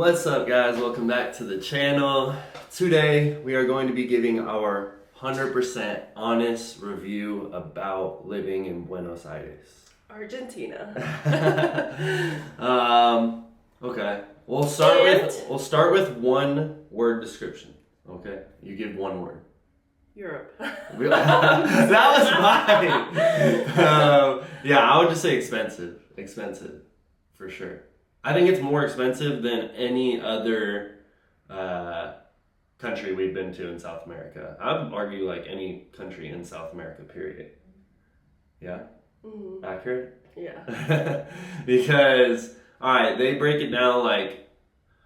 What's up, guys? Welcome back to the channel. Today we are going to be giving our 100% honest review about living in Buenos Aires, Argentina. Okay. We'll start with one word description. Okay, you give one word. Europe. That was mine. Yeah, I would just say expensive. Expensive, for sure. I think it's more expensive than any other country we've been to in South America. I would argue like any country in South America, period. Yeah? Mm-hmm. Accurate? Yeah. Because, alright, they break it down like,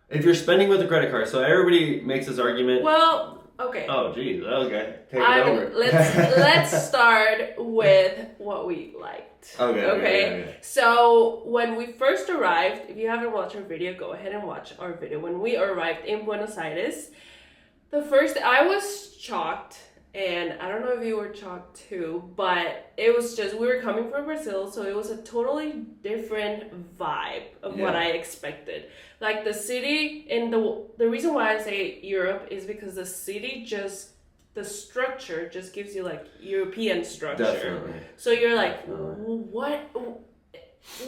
if you're spending with a credit card, so everybody makes this argument. Well, okay. Oh, geez, okay. Take it over. Let's start with what we liked. Okay. So when we first arrived, if you haven't watched our video, go ahead and watch our video. When we arrived in Buenos Aires, I was shocked, and I don't know if you were shocked too, but it was just, we were coming from Brazil, so it was a totally different vibe of what I expected. Like the city, and the reason why I say Europe is because the city the structure just gives you like European structure. Definitely. So you're like, what?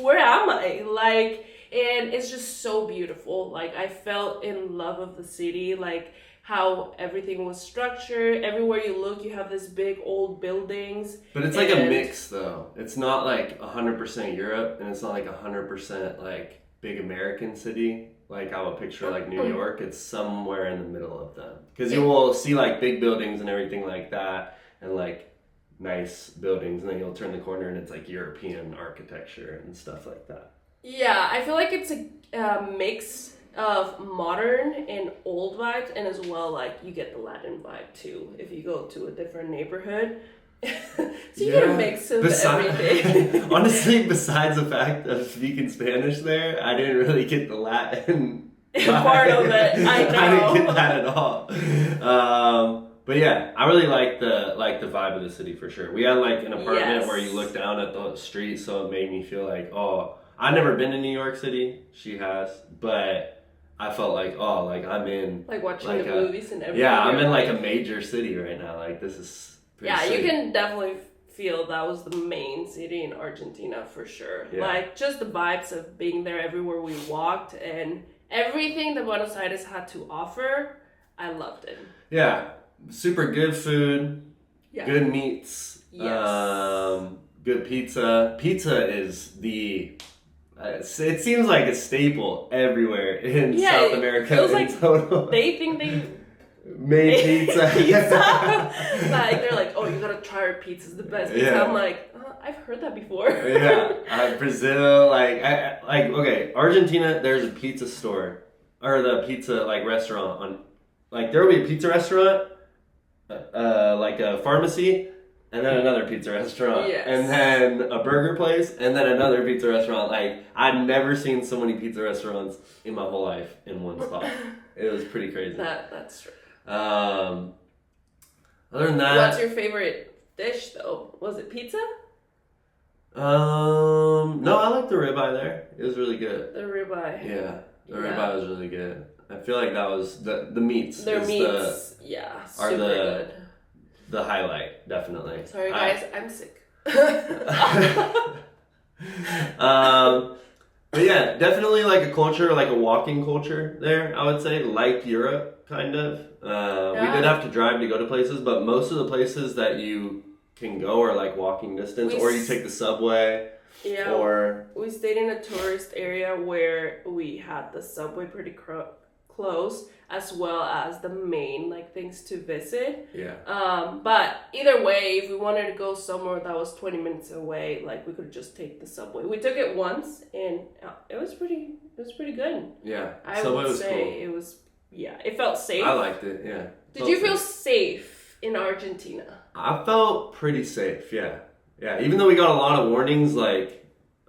Where am I? Like, and it's just so beautiful. Like, I felt in love of the city, like how everything was structured. Everywhere you look, you have this big old buildings. But it's like a mix though. It's not like 100% Europe, and it's not like 100% like big American city. Like I would picture like New York. It's somewhere in the middle of them. Because you will see like big buildings and everything like that, and like nice buildings, and then you'll turn the corner and it's like European architecture and stuff like that. Yeah, I feel like it's a mix of modern and old vibes, and as well like you get the Latin vibe too if you go to a different neighborhood. So you get a mix of everything. Honestly, besides the fact of speaking Spanish there, I didn't really get the Latin part of it. I know. I didn't get that at all. But yeah, I really like the vibe of the city for sure. We had like an apartment where you look down at the street, so it made me feel like, oh, I've never been to New York City. She has, but I felt like, oh, like I'm in like watching the movies and everything. Yeah, I'm in like a major city right now. Like this is sweet. You can definitely feel that was the main city in Argentina for sure. Yeah. Like just the vibes of being there everywhere we walked, and everything that Buenos Aires had to offer, I loved it. Yeah, super good food, good meats, good pizza. Pizza is it seems like a staple everywhere in South America. It feels like total. They think they made pizza. Like they're like, oh, you gotta try our pizza. It's the best pizza. Yeah. I'm like, I've heard that before. Brazil, okay, Argentina. There's a pizza store or the pizza like restaurant on, like there will be a pizza restaurant, like a pharmacy, and then another pizza restaurant, and then a burger place, and then another pizza restaurant. Like I'd never seen so many pizza restaurants in my whole life in one spot. It was pretty crazy. That's true. Other than that, what's your favorite dish though? Was it pizza? No, I like the ribeye there. It was really good. The ribeye. Yeah, the ribeye was really good. I feel like that was the meats. Their meats, super good. The highlight, definitely. Sorry guys, I'm sick. But yeah, definitely like a culture, like a walking culture there, I would say, like Europe, kind of. We did have to drive to go to places, but most of the places that you can go are like walking distance, or you take the subway. Yeah, or we stayed in a tourist area where we had the subway pretty close, as well as the main like things to visit. Yeah. But either way, if we wanted to go somewhere that was 20 minutes away, like we could just take the subway. We took it once, and it was pretty good. Yeah. I would say cool. It was. Yeah, it felt safe. I liked it. Yeah. Did you feel safe in Argentina? I felt pretty safe. Yeah. Yeah. Even though we got a lot of warnings, like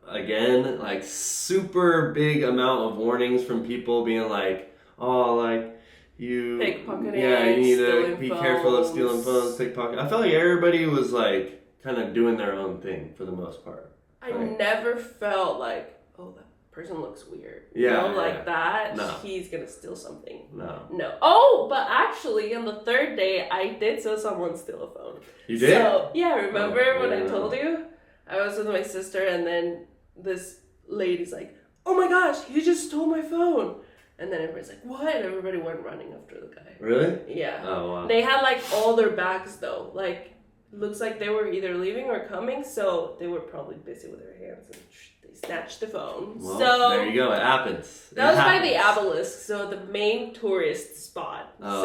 again, like super big amount of warnings from people being like, oh, like you pickpocketing, you need to be careful of stealing phones, pickpocket. I felt like everybody was like kind of doing their own thing for the most part. I never felt like, oh, that person looks weird. Yeah. Like that, no. he's gonna steal something. No. Oh, but actually, on the third day, I did saw someone steal a phone. You did? So, yeah, remember when I told you? I was with my sister, and then this lady's like, oh my gosh, you just stole my phone. And then everybody's like, what? And everybody went running after the guy. Really? Yeah. Oh, wow. They had, like, all their bags, though. Like, looks like they were either leaving or coming, so they were probably busy with their hands, and they snatched the phone. Well, so there you go. It happens. That was by the obelisk, so the main tourist spot. Oh,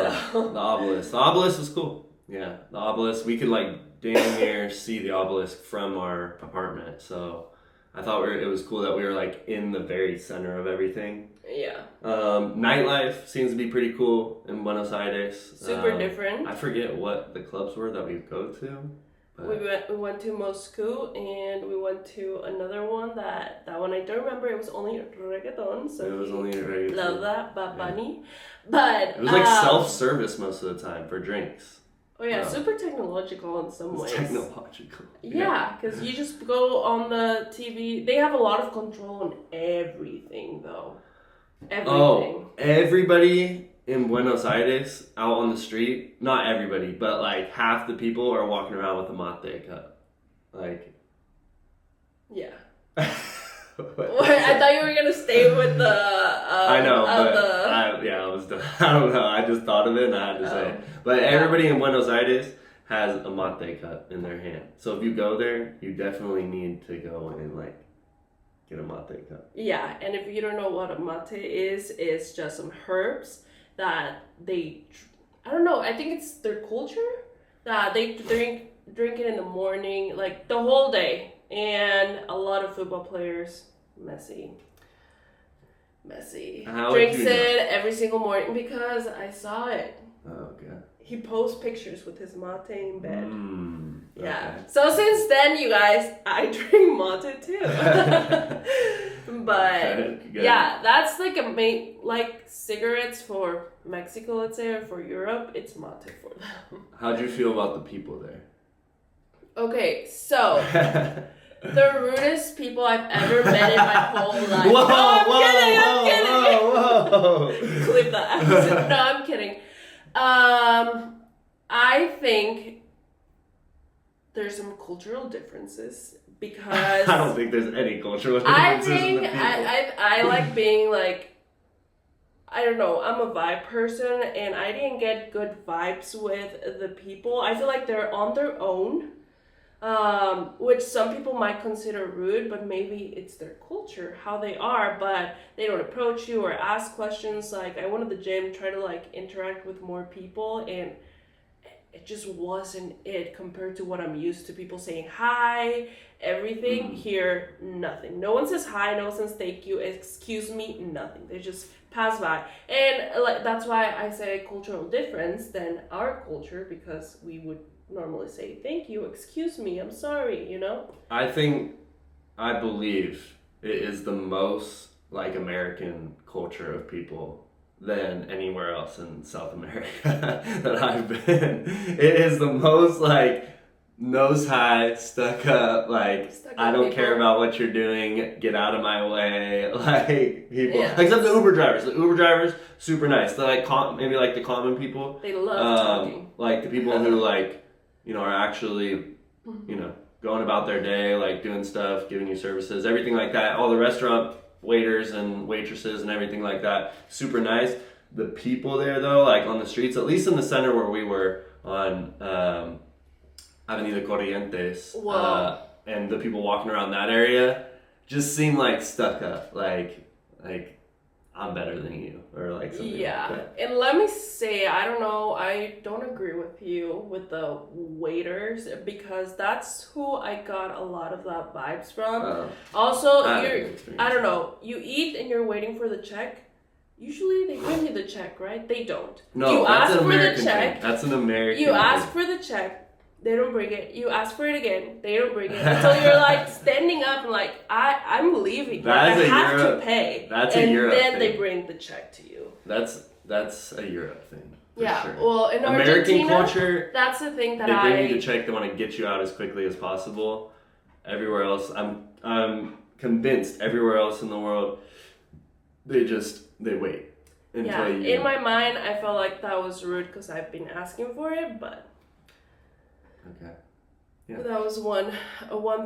the obelisk. The obelisk was cool. Yeah, the obelisk. We could, like, damn near see the obelisk from our apartment, so I thought it was cool that we were, like, in the very center of everything. Yeah. Nightlife seems to be pretty cool in Buenos Aires. Super different. I forget what the clubs were that we go to. We went to Moscow, and we went to another one that one I don't remember. It was only reggaeton, so it was only reggaeton. Love that, Bad Bunny. But it was like self-service most of the time for drinks. Oh yeah, super technological in some ways. Technological. Yeah, because you just go on the TV. They have a lot of control on everything, though. Everything. Oh, everybody in Buenos Aires out on the street, not everybody, but like half the people are walking around with a mate cup. Like. Yeah. I thought you were gonna stay with the. I know, but I was done. I don't know. I just thought of it and I had to say it. But everybody in Buenos Aires has a mate cup in their hand. So if you go there, you definitely need to go and like get a mate cup. Yeah, and if you don't know what a mate is, it's just some herbs that they. I don't know. I think it's their culture that they drink it in the morning, like the whole day. And a lot of football players, Messi, drinks it every single morning because I saw it. Oh, okay. He posts pictures with his mate in bed. Yeah. Okay. So since then, you guys, I drink mate too. But yeah, that's like a main, like cigarettes for Mexico, let's say, or for Europe, it's mate for them. How'd you feel about the people there? Okay, so. The rudest people I've ever met in my whole life. Whoa, I'm kidding. Whoa. Clip that accent. No, I'm kidding. I think there's some cultural differences because I don't think there's any cultural differences. I think I like being like, I don't know, I'm a vibe person, and I didn't get good vibes with the people. I feel like they're on their own. Which some people might consider rude, but maybe it's their culture, how they are, but they don't approach you or ask questions. Like, I went to the gym, try to like interact with more people, and it just wasn't it compared to what I'm used to. People saying hi, everything. Here, nothing. No one says hi, no one says thank you, excuse me, nothing. They just pass by. And like that's why I say cultural difference than our culture, because we would normally say thank you, excuse me, I'm sorry, you know? I believe it is the most like American culture of people than anywhere else in South America that I've been. It is the most like nose high, stuck up, like I don't people. Care about what you're doing, get out of my way, like people. Yeah. Except the Uber drivers. The Uber drivers, super nice. They're like maybe like the common people. They love talking. Like the people who like, you know, are actually, you know, going about their day, like doing stuff, giving you services, everything like that. All the restaurant waiters and waitresses and everything like that, super nice. The people there though, like on the streets, at least in the center where we were on Avenida Corrientes, and the people walking around that area just seem like stuck up, like I'm better than you, or like something like that. And let me say, I don't know, I don't agree with you with the waiters, because that's who I got a lot of that vibes from. Also, I don't know, you eat and you're waiting for the check. Usually they bring you the check, right? They don't. No, you that's ask an American for the check. Thing. That's an American You ask for the check. They don't bring it. You ask for it again. They don't bring it. Until you're like standing up and like, I'm leaving. Like, I have to pay. That's a Europe thing. And then thing. they bring the check to you. That's a Europe thing. Yeah. Sure. Well, in American Argentina, culture, that's the thing that they bring you the check. They want to get you out as quickly as possible. Everywhere else, I'm convinced everywhere else in the world, they wait until you... In my mind, I felt like that was rude because I've been asking for it, but... Okay. Yeah. That was one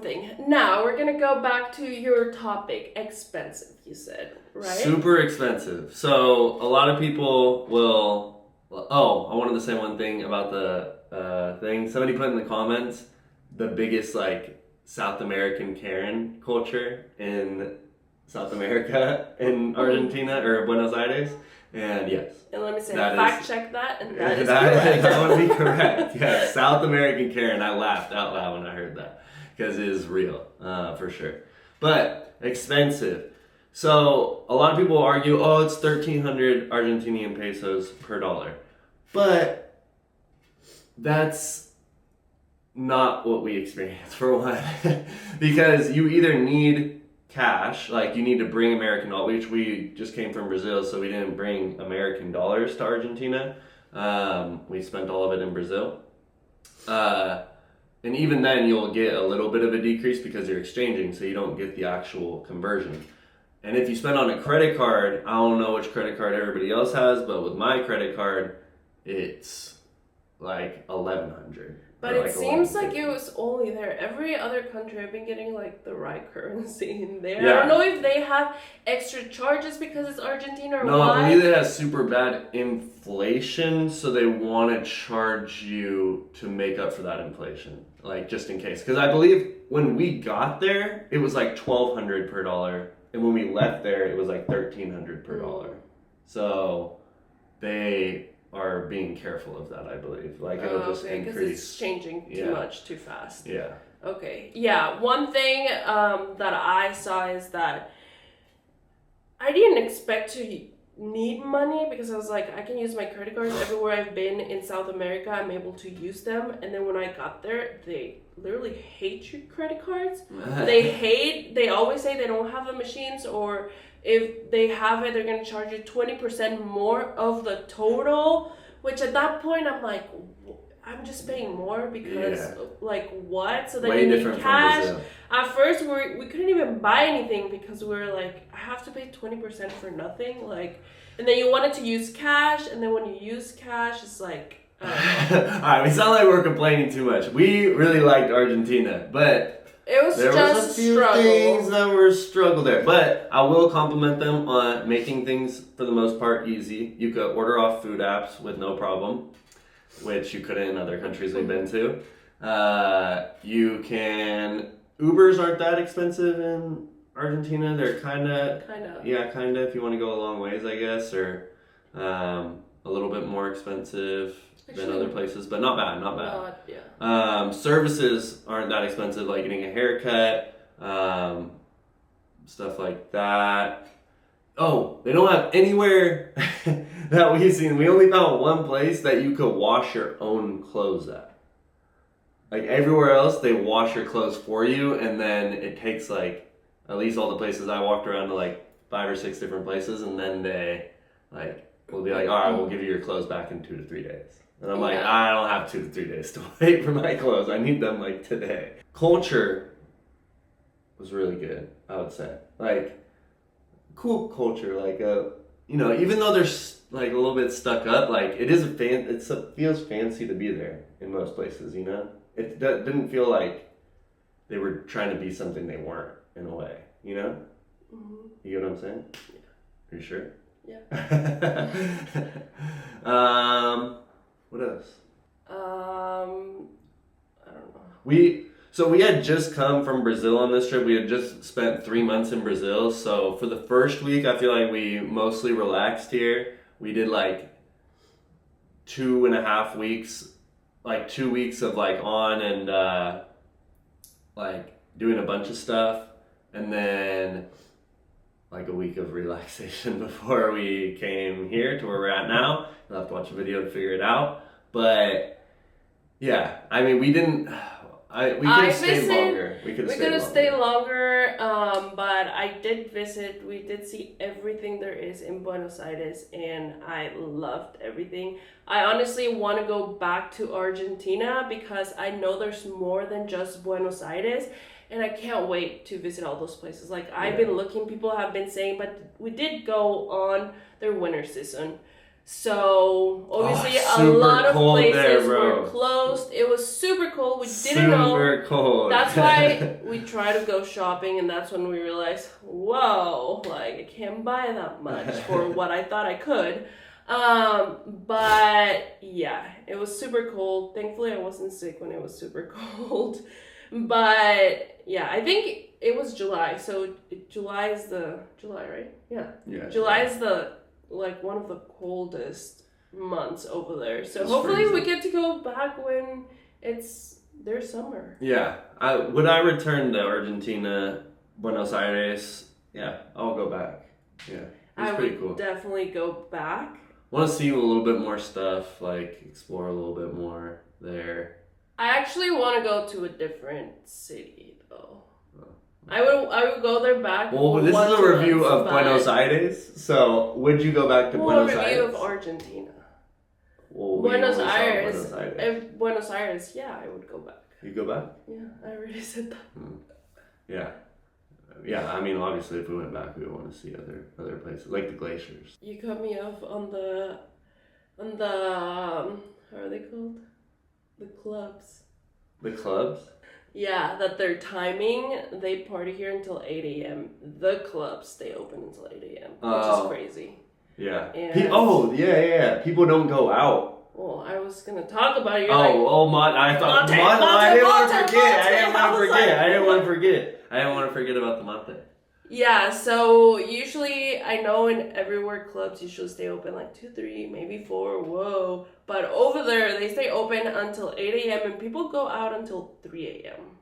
thing. Now, we're going to go back to your topic. Expensive, you said, right? Super expensive. So, a lot of people will... Oh, I wanted to say one thing about the thing. Somebody put in the comments the biggest, like, South American Karen culture in South America, in Argentina, or Buenos Aires. And yes. And let me say, check that, and that is correct. That would be correct. Yeah, South American Karen. I laughed out loud when I heard that because it is real, for sure. But expensive. So a lot of people argue, oh, it's 1,300 Argentinian pesos per dollar. But that's not what we experience, for one. Because you either need cash, like you need to bring American dollars, which we just came from Brazil, so we didn't bring American dollars to Argentina. We spent all of it in Brazil. And even then you'll get a little bit of a decrease because you're exchanging, so you don't get the actual conversion. And if you spend on a credit card, I don't know which credit card everybody else has, but with my credit card, it's like 1,100. But it seems like it was only there. Every other country, I've been getting like the right currency in there. Yeah. I don't know if they have extra charges because it's Argentina or no, why. I believe it has super bad inflation, so they want to charge you to make up for that inflation, like just in case. Because I believe when we got there, it was like 1,200 per dollar, and when we left there, it was like 1,300 per dollar. So they are being careful of that, I believe. Like it'll just increase. Because it's changing too much too fast. Yeah. Okay. Yeah. One thing that I saw is that I didn't expect to need money because I was like, I can use my credit cards everywhere I've been in South America. I'm able to use them. And then when I got there, they literally hate your credit cards. They always say they don't have the machines, or if they have it, they're going to charge you 20% more of the total, which at that point I'm like, I'm just paying more because like what? So then way you different need cash. From Brazil. At first we couldn't even buy anything because we were like, I have to pay 20% for nothing. Like, and then you wanted to use cash, and then when you use cash, it's like, Alright, we sound like we're complaining too much. We really liked Argentina, but there was a few things that were a struggle there. But I will compliment them on making things, for the most part, easy. You could order off food apps with no problem, which you couldn't in other countries we've been to. You can... Ubers aren't that expensive in Argentina. They're kind of... Yeah, kind of, if you want to go a long ways, I guess. Or a little bit more expensive than other places, but not bad. Services aren't that expensive, like getting a haircut, stuff like that. Oh, they don't have anywhere that we've seen. We only found one place that you could wash your own clothes at. Like everywhere else, they wash your clothes for you, and then it takes like, at least all the places I walked around to like 5 or 6 different places, and then they like will be like, all right, we'll give you your clothes back in 2 to 3 days. And I'm like, I don't have 2 to 3 days to wait for my clothes. I need them like today. Culture was really good, I would say. Like, cool culture. Like, even though they're like a little bit stuck up, like it feels fancy to be there in most places. It didn't feel like they were trying to be something they weren't in a way. Mm-hmm. You get what I'm saying? Yeah. Are you sure? Yeah. What else? I don't know. We had just come from Brazil on this trip. We had just spent 3 months in Brazil. So for the first week, I feel like we mostly relaxed here. We did like 2.5 weeks, like 2 weeks of like on and like doing a bunch of stuff, and then like a week of relaxation before we came here to where we're at now. You'll have to watch a video to figure it out. But yeah, I mean, we could have stayed longer. We could have stayed longer, but I did visit. We did see everything there is in Buenos Aires, and I loved everything. I honestly want to go back to Argentina because I know there's more than just Buenos Aires. And I can't wait to visit all those places. Like, I've been looking, people have been saying, but we did go on their winter season. So, obviously, a lot of places were closed. It was super cold. We didn't know. Super cold. That's why we try to go shopping, and that's when we realized, whoa, like, I can't buy that much for what I thought I could. But, yeah, it was super cold. Thankfully, I wasn't sick when it was super cold. But, yeah, I think it was July. So, July, right? Yeah. July is like one of the coldest months over there. So hopefully we get to go back when it's their summer. Yeah. Would I return to Argentina, Buenos Aires? Yeah, I'll go back. Yeah. It's pretty cool. I would definitely go back. Want to see a little bit more stuff, like explore a little bit more there. I actually want to go to a different city though. I would go there back. Well, this is a review of Buenos Aires. So, would you go back to Buenos Aires? A review of Argentina. Well, Buenos Aires. Yeah, I would go back. You go back? Yeah, I already said that. Yeah. I mean, obviously, if we went back, we would want to see other places like the glaciers. You cut me off on the how are they called? The clubs. The clubs? Yeah, that their timing, they party here until 8 a.m. The clubs stay open until 8 a.m., which is crazy. Yeah. Yeah. People don't go out. Well, I was going to talk about it. I didn't want to forget about the mate. Yeah, so usually, I know in everywhere clubs usually stay open like 2, 3, maybe 4, whoa. But over there, they stay open until 8 a.m. and people go out until 3 a.m.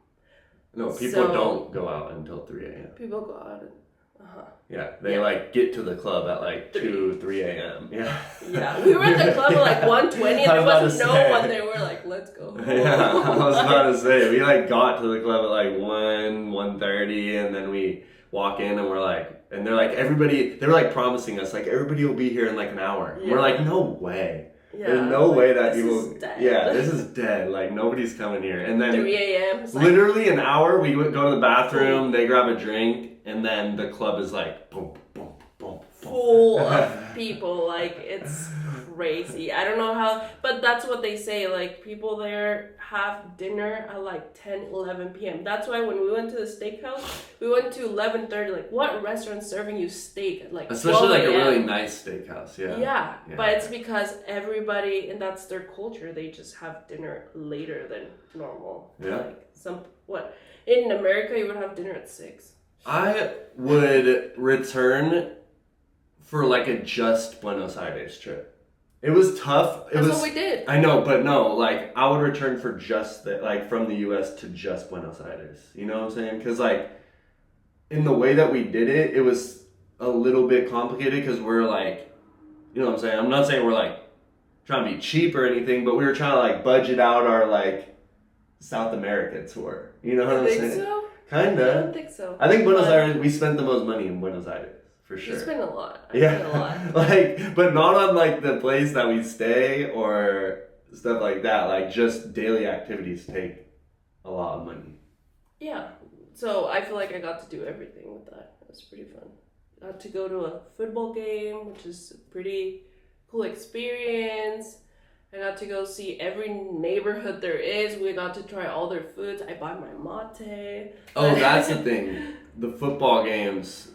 No, people don't go out until 3 a.m. People go out Yeah, they like get to the club at like 2, 3 a.m. Yeah. Yeah, we were at the club at like 1:20 and there wasn't no one there. We're like, let's go. Yeah, I was about to say, we like got to the club at like 1:30 and then we walk in and we're like, and they're like, they were like promising us, like, everybody will be here in like an hour. Yeah. We're like, no way. Yeah, there's no way that people. Yeah, this is dead. Like, nobody's coming here. And then 3 a.m. Literally an hour, we would go to the bathroom, they grab a drink, and then the club is like, boom, boom, boom, full of people. Like, it's crazy. I don't know how, but that's what they say. Like, people there have dinner at like 10, 11 p.m. That's why when we went to the steakhouse, we went to 11:30. Like, what restaurant's serving you steak at like 12 Especially like a really nice steakhouse, yeah. Yeah, but it's because everybody, and that's their culture, they just have dinner later than normal. Yeah. Like, in America, you would have dinner at 6. I would return for like a just Buenos Aires trip. It was tough. That's what we did. I know, but no, like, I would return for just from the U.S. to just Buenos Aires. You know what I'm saying? Because, like, in the way that we did it, it was a little bit complicated because we're, like, you know what I'm saying? I'm not saying we're, like, trying to be cheap or anything, but we were trying to, like, budget out our, like, South America tour. You know what I'm saying? You think so? Kinda. I don't think so. I think Buenos Aires, we spent the most money in Buenos Aires. For sure. You spend a lot. I spend a lot. Like, but not on like the place that we stay or stuff like that. Like, just daily activities take a lot of money. Yeah. So I feel like I got to do everything with that. It was pretty fun. I got to go to a football game, which is a pretty cool experience. I got to go see every neighborhood there is. We got to try all their foods. I bought my mate. Oh, that's the thing. The football games.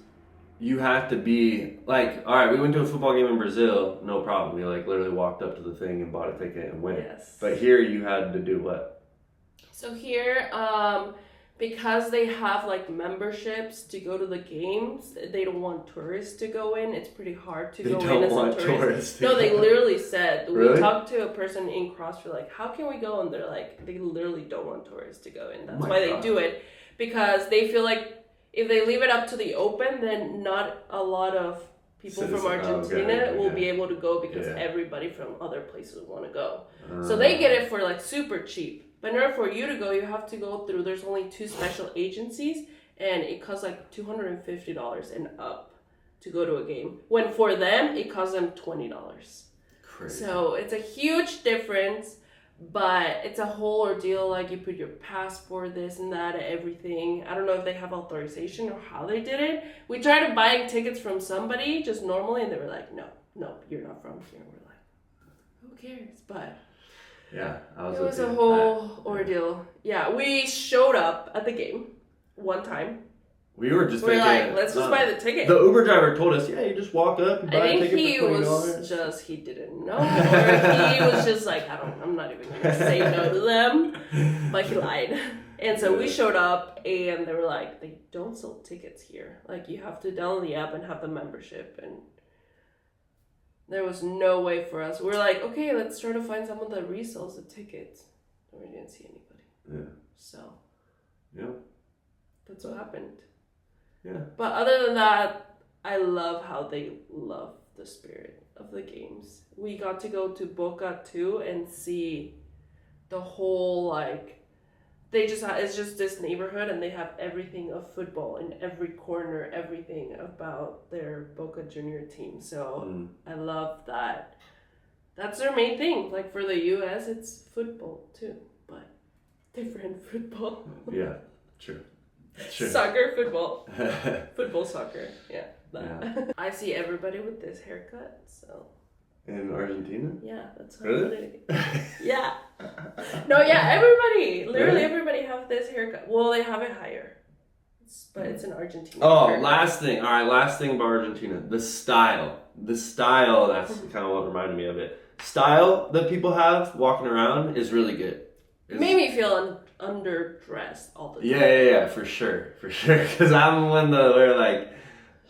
You have to be, like, all right, we went to a football game in Brazil, no problem. We, like, literally walked up to the thing and bought a ticket and went. Yes. But here you had to do what? So here, because they have, like, memberships to go to the games, they don't want tourists to go in. It's pretty hard to go in as a tourist. They don't want tourists. No, they literally said. Really? We talked to a person in CrossFit, like, how can we go? And they're like, they literally don't want tourists to go in. That's why they do it. Because they feel like if they leave it up to the open, then not a lot of people from Argentina will be able to go because everybody from other places want to go. So they get it for like super cheap. But in order for you to go, you have to go through, there's only 2 special agencies and it costs like $250 and up to go to a game. When for them, it costs them $20. Crazy. So it's a huge difference. But it's a whole ordeal. Like, you put your passport, this and that, everything. I don't know if they have authorization or how they did it. We tried to buy tickets from somebody just normally, and they were like, no, you're not from here. We're like, who cares? But yeah, it was a whole ordeal. Yeah, we showed up at the game one time. We were just thinking, like, let's just buy the ticket. The Uber driver told us, yeah, you just walk up and buy a ticket for $20. He didn't know, or he was just like, I'm not even going to say no to them, but he lied. And so we showed up, and they were like, they don't sell tickets here. Like, you have to download the app and have the membership, and there was no way for us. We were like, okay, let's try to find someone that resells the tickets. And we didn't see anybody. Yeah. So. Yeah. That's what happened. Yeah. But other than that, I love how they love the spirit of the games. We got to go to Boca too and see the whole, like, it's just this neighborhood, and they have everything of football in every corner, everything about their Boca Junior team. So I love that. That's their main thing. Like, for the US, it's football too, but different football. Yeah, true. Sure. Soccer, football. Football, soccer. Yeah. I see everybody with this haircut, so. In Argentina? Yeah, that's how really? Yeah. No, yeah, everybody. Literally everybody have this haircut. Well, they have it higher. But it's in Argentina. Oh, haircut. Last thing about Argentina. The style. That's kind of what reminded me of it. Style that people have walking around is really good. It made me feel underdressed all the time. Yeah, for sure. Because I'm one that wear, like,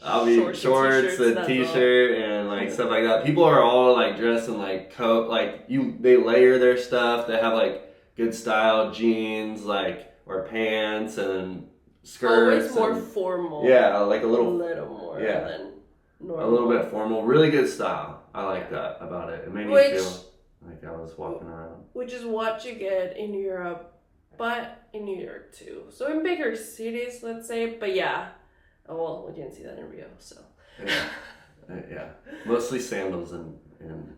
I'll be shorts, a t-shirt, and like stuff like that. People are all like dressed in like coat, like they layer their stuff. They have like good style jeans, like, or pants and skirts. Always more formal. Yeah, like a little more than normal. A little bit formal. Really good style. I like that about it. It made me feel like I was walking around. Which is what you get in Europe, but in New York too. So in bigger cities, let's say. But yeah. Oh, well, we didn't see that in Rio, so. Yeah. Mostly sandals and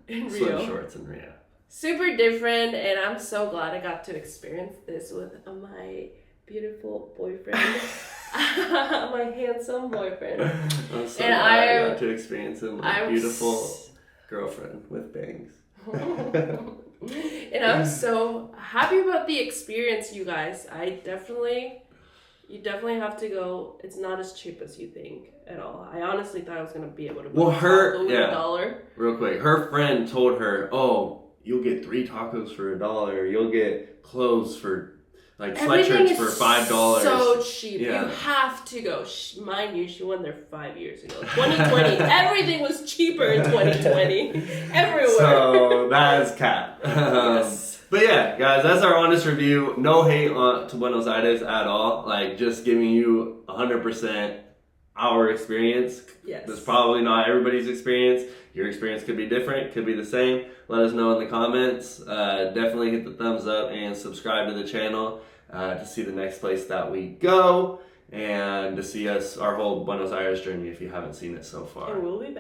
swim shorts in Rio. Super different, and I'm so glad I got to experience this with my beautiful boyfriend. My handsome boyfriend. I'm so glad I got to experience it with a beautiful girlfriend with bangs. And I'm so happy about the experience, you guys. You definitely have to go. It's not as cheap as you think at all. I honestly thought I was going to be able to buy $1. Real quick. Her friend told her, oh, you'll get 3 tacos for $1. You'll get clothes for, like, sweatshirts for $5. So cheap. Yeah. You have to go. Mind you, she went there 5 years ago. 2020. Everything was cheaper in 2020. Everywhere. So that's cap. Yes. But yeah, guys, that's our honest review. No hate to Buenos Aires at all. Like, just giving you 100% our experience. Yes. That's probably not everybody's experience. Your experience could be different, could be the same. Let us know in the comments. Definitely hit the thumbs up and subscribe to the channel to see the next place that we go and to see our whole Buenos Aires journey if you haven't seen it so far. And we'll be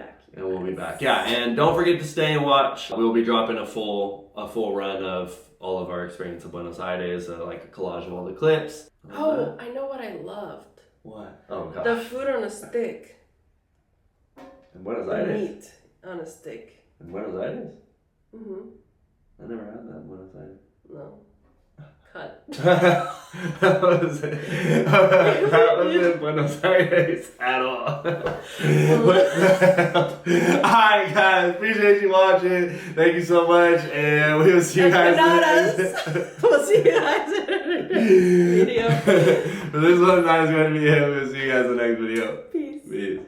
back. Yeah, and don't forget to stay and watch. We'll be dropping a full run of all of our experience of Buenos Aires, like a collage of all the clips. Oh, I know what I loved. What? Oh, gosh. The food on a stick. In Buenos Aires? Meat on a stick. In Buenos Aires? Mm-hmm. I never had that in Buenos Aires. No. Cut. That was in Buenos Aires at all. Alright guys, appreciate you watching. Thank you so much, and we will see you guys we'll see you guys in the next video. This one's not going to be it. We'll see you guys in the next video. Peace.